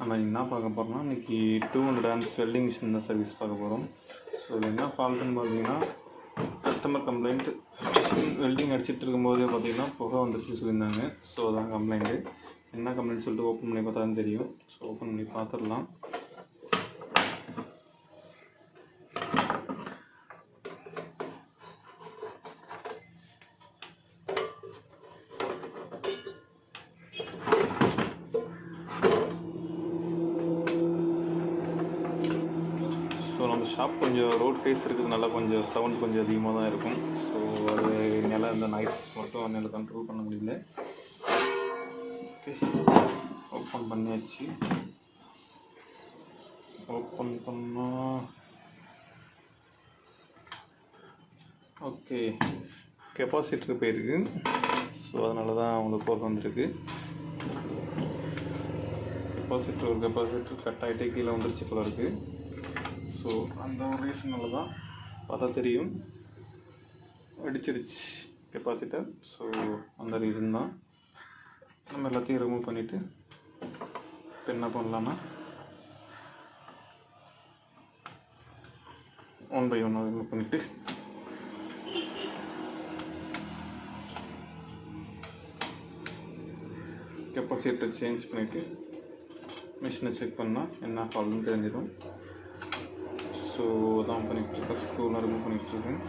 நம்ம என்ன பார்க்க போகிறோம்னா இன்றைக்கி 200 amps வெல்டிங் மிஷின் தான் சர்வீஸ் பார்க்க போகிறோம். ஸோ இது என்ன ஃபால்ட்டுன்னு பார்த்தீங்கன்னா, கஸ்டமர் கம்ப்ளைண்ட் மிஷின் வெல்டிங் அடிச்சிட்டு இருக்கும்போதே பார்த்தீங்கன்னா புகை வந்துருச்சு சொல்லியிருந்தாங்க. ஸோ அதான் கம்ப்ளைண்ட்டு. என்ன கம்ப்ளைண்ட் சொல்லிட்டு ஓப்பன் பண்ணி பார்த்தா தான் தெரியும். ஸோ ஓப்பன் பண்ணி பார்த்துடலாம். ஸோ நம்ம ஷாப் கொஞ்சம் ரோட் ஃபேஸ் இருக்கிறதுனால கொஞ்சம் சவுண்ட் கொஞ்சம் அதிகமாக தான் இருக்கும். ஸோ அது என்னால் அந்த நாய்ஸ் மட்டும் என்னால் கண்ட்ரோல் பண்ண முடியல. ஓகே, ஓப்பன் பண்ணியாச்சு. ஓப்பன் பண்ணால் ஓகே கெப்பாசிட்டர் போயிருக்கு. ஸோ அதனால தான் அவங்களுக்கு போக வந்துருக்கு. கெப்பாசிட்டர் கட் ஆகிட்டே கீழே வந்துருச்சு போல இருக்குது. ஸோ அந்த ஒரு ரீசனால தான் பார்த்தா தெரியும் அடிச்சிருச்சு கெப்பாசிட்டர். ஸோ அந்த ரீசன் தான். நம்ம எல்லாத்தையும் ரிமூவ் பண்ணிவிட்டு இப்போ என்ன பண்ணலான்னா 1 by 1 ரிமூவ் பண்ணிவிட்டு கெப்பாசிட்டர் சேஞ்ச் பண்ணிவிட்டு மிஷினை செக் பண்ணால் என்ன ஃபால்ட்னு தெரிஞ்சிடும். ஸோ அதான் பண்ணிகிட்ருக்கேன். ஸ்க்ரூலாம் ரிமூவ் பண்ணிகிட்ருக்கேன்.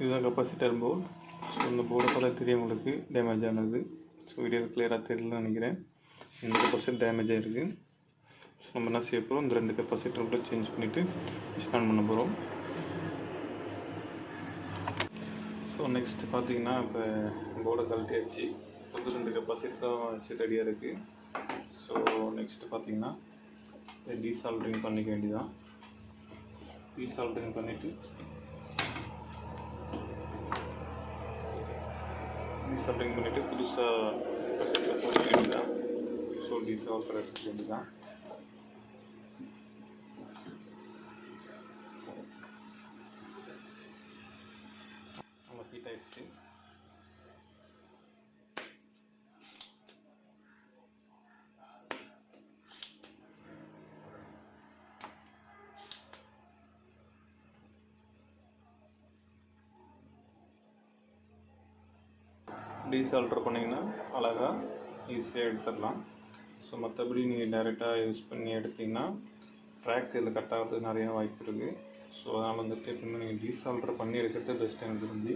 இதுதான் கெப்பாசிட்டர் போர்டு. ஸோ இந்த போர்டை பார்த்தா தெரியும் உங்களுக்கு டேமேஜ் ஆனது. ஸோ வீடியோ கிளியராக தெரியலன்னு நினைக்கிறேன். இந்த கெப்பாசிட்டர் டேமேஜ் ஆகிருக்கு. ஸோ நம்ம என்ன செய்ய போகிறோம், இந்த 2 கெப்பாசிட்டர் மட்டும் சேஞ்ச் பண்ணிவிட்டு ஸ்டார்ட் பண்ண போகிறோம். ஸோ நெக்ஸ்ட் பார்த்தீங்கன்னா இப்போ போர்டை கழட்டியாச்சு. புது 2 கெப்பாசிட்டரும் வச்சு ரெடியாக இருக்குது. ஸோ நெக்ஸ்ட்டு பார்த்தீங்கன்னா டீசால்டரிங் பண்ணிக்க வேண்டியதான். டீசால்டரிங் பண்ணிவிட்டு டீசால்டரிங் பண்ணிவிட்டு புதுசாக போட வேண்டியதான். ஸோ டீசால்டர் எடுத்துக்க வேண்டியதான். நம்ம ஹீட் ஆகிடுச்சு. டீசால்டர் பண்ணிங்கன்னா அழகாக ஈஸியாக எடுத்துடலாம். ஸோ மற்றபடி நீங்கள் டைரெக்டாக யூஸ் பண்ணி எடுத்திங்கன்னா ட்ராக் இதில் கட் ஆகிறதுக்கு நிறையா வாய்ப்பு இருக்குது. ஸோ அதனால் வந்துட்டு எப்பவுமே நீங்கள் டீசால்டர் பண்ணி எடுக்கிறது பெஸ்ட் எனக்கு தெரிஞ்சு.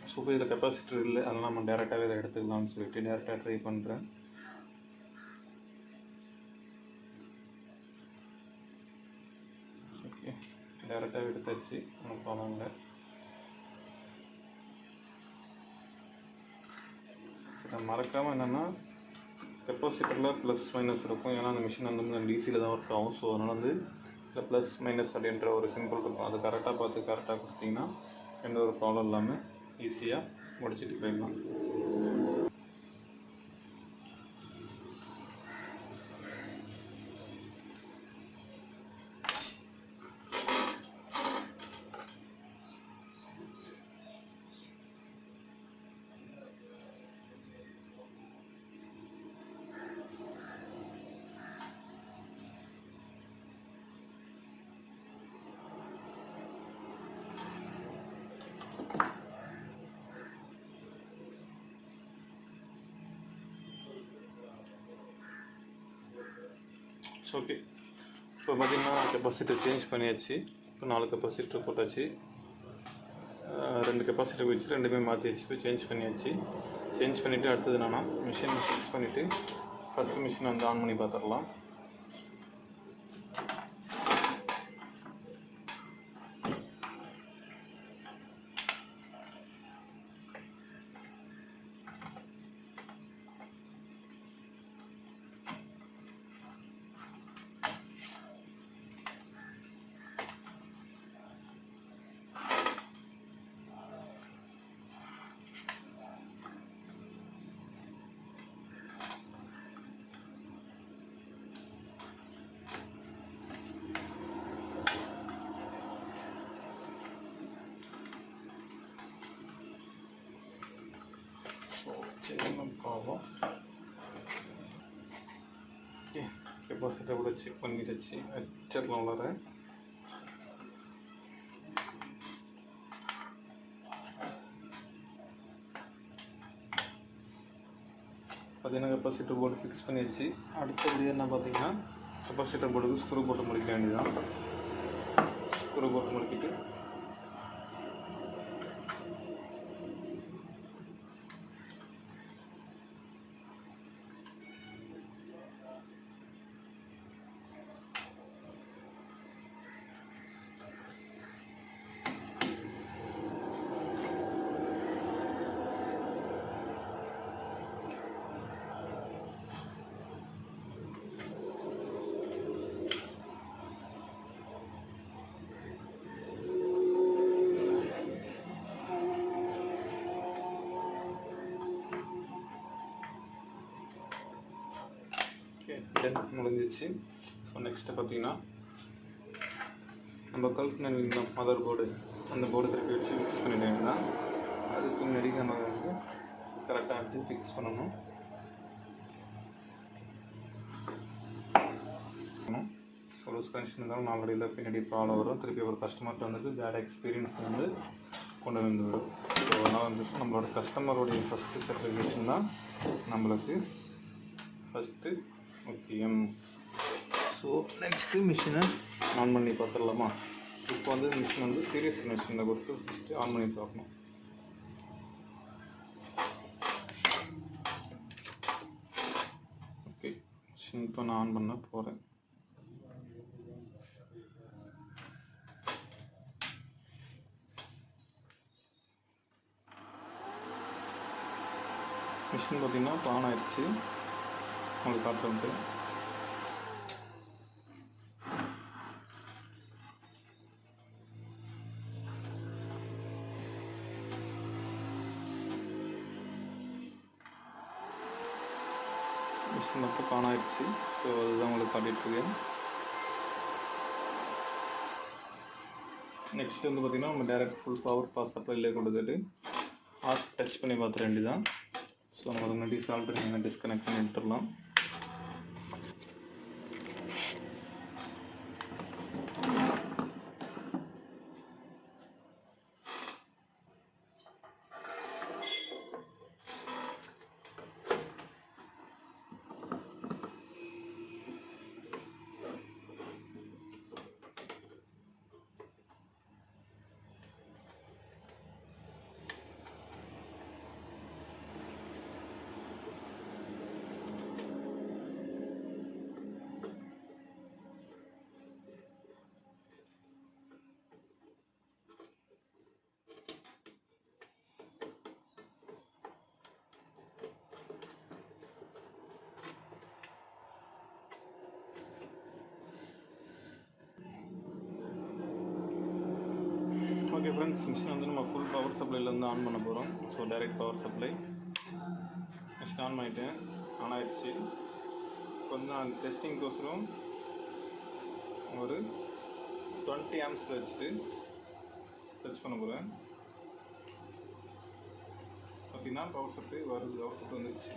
ஸோ இப்போ இதில் கெப்பாசிட்டர் இல்லை, அதனால் நம்ம டேரெக்டாகவே இதை எடுத்துக்கலாம்னு சொல்லிட்டு டேரெக்டாக ட்ரை பண்ணுறேன். ஓகே, டேரெக்டாகவே எடுத்தாச்சு, ஒன்றும் ப்ராப்ளம் இல்லை. மறக்காமல் என்னென்னா கெப்பாசிட்டரில் ப்ளஸ் மைனஸ் இருக்கும். ஏன்னா அந்த மிஷின் வந்து டிசியில் தான் ஒர்க் ஆகும். ஸோ அதனால் வந்து இல்லை ப்ளஸ் மைனஸ் அப்படின்ற ஒரு சிம்பிள் இருக்கும். அது கரெக்டாக பார்த்து கரெக்டாக கொடுத்தீங்கன்னா எந்த ஒரு ப்ராப்ளம் இல்லாமல் ஈஸியாக முடிச்சுட்டு போயிடலாம். ஸோ ஓகே, இப்போ பார்த்திங்கன்னா கெப்பாசிட்டர் சேஞ்ச் பண்ணியாச்சு. இப்போ 4 கெப்பாசிட்டர் போட்டாச்சு. 2 கெப்பாசிட்டர் வச்சு ரெண்டுமே மாற்றியாச்சு. இப்போ சேஞ்ச் பண்ணியாச்சு. சேஞ்ச் பண்ணிவிட்டு அடுத்தது என்னன்னா மிஷின் ஃபிக்ஸ் பண்ணிவிட்டு ஃபஸ்ட்டு மிஷினை வந்து ஆன் பண்ணி பார்த்துடலாம். ஆகும். ஓகே, கெப்பாசிட்டர் கூட செக் பண்ணிடுச்சு. வச்சிடலாம் உள்ளார. பார்த்தீங்கன்னா கெப்பாசிட்டர் போர்டு ஃபிக்ஸ் பண்ணிடுச்சு. அடுத்தபடியாக என்ன பார்த்தீங்கன்னா கெப்பாசிட்டர் போர்டுக்கு ஸ்க்ரூ போட்டு முடிக்க வேண்டியதான். ஸ்க்ரூ போட்டு முடிக்கிட்டு முடிஞ்சிச்சு. ஸோ நெக்ஸ்ட்டு பார்த்தீங்கன்னா நம்ம கல்குலேட் மதர் போர்டு, அந்த போர்டு திருப்பி வச்சு ஃபிக்ஸ் பண்ணிட்டேன்னா அதுக்கு முன்னாடி நம்ம வந்து கரெக்டாக எடுத்து ஃபிக்ஸ் பண்ணணும். ஸோ லூஸ் கனெக்ஷன் இருந்தாலும் நாளடியில் பின்னாடி ப்ராப்ளம் வரும். திருப்பி ஒரு கஸ்டமர்கிட்ட வந்துட்டு பேட் எக்ஸ்பீரியன்ஸ் வந்து கொண்டு வந்துவிடும். ஸோ அதனால் வந்து நம்மளோட கஸ்டமருடைய ஃபஸ்ட்டு சாட்டிஸ்ஃபேக்ஷன் தான் நம்மளுக்கு ஃபஸ்ட்டு முக்கியம். ஸோ நெக்ஸ்ட்டு மிஷினை ஆன் பண்ணி பார்த்துடலாமா? இப்போ வந்து மிஷின் வந்து சீரியஸ் மிஷினில் கொடுத்து ஃபஸ்ட்டு ஆன் பண்ணி பார்க்கணும். ஓகே, மிஷின் இப்போ நான் ஆன் பண்ண போகிறேன். மிஷின் பார்த்திங்கன்னா இப்போ ஆன் ஆயிடுச்சு. உங்களுக்கு காட்டுறது மிஷின் மட்டும் ஆன் ஆயிடுச்சு. ஸோ அதுதான் உங்களுக்கு காட்டிகிட்ருக்கேன். நெக்ஸ்ட் வந்து பார்த்திங்கன்னா நம்ம டேரெக்ட் ஃபுல் பவர் சப்ளைலே கொடுத்துட்டு ஆஃப் டச் பண்ணி பார்த்துட வேண்டியதான். ஸோ நம்ம அதை முன்னாடி சால்ட் டிஸ்கனெக்ட் பண்ணி எடுத்துடலாம். ஓகே ஃப்ரெண்ட்ஸ், மிஷின் வந்து நம்ம ஃபுல் பவர் சப்ளைலேருந்து ஆன் பண்ண போகிறோம். So direct power supply machine on பண்ணிட்டேன். ஆன் ஆகிடுச்சு. இப்போ வந்து நான் டெஸ்டிங்க்கோசரம் ஒரு 20 ஆம்ஸில் வச்சுட்டு டச் பண்ண போகிறேன். பார்த்திங்கன்னா பவர் சப்ளை வருது, அவுட்புட் வந்துடுச்சு.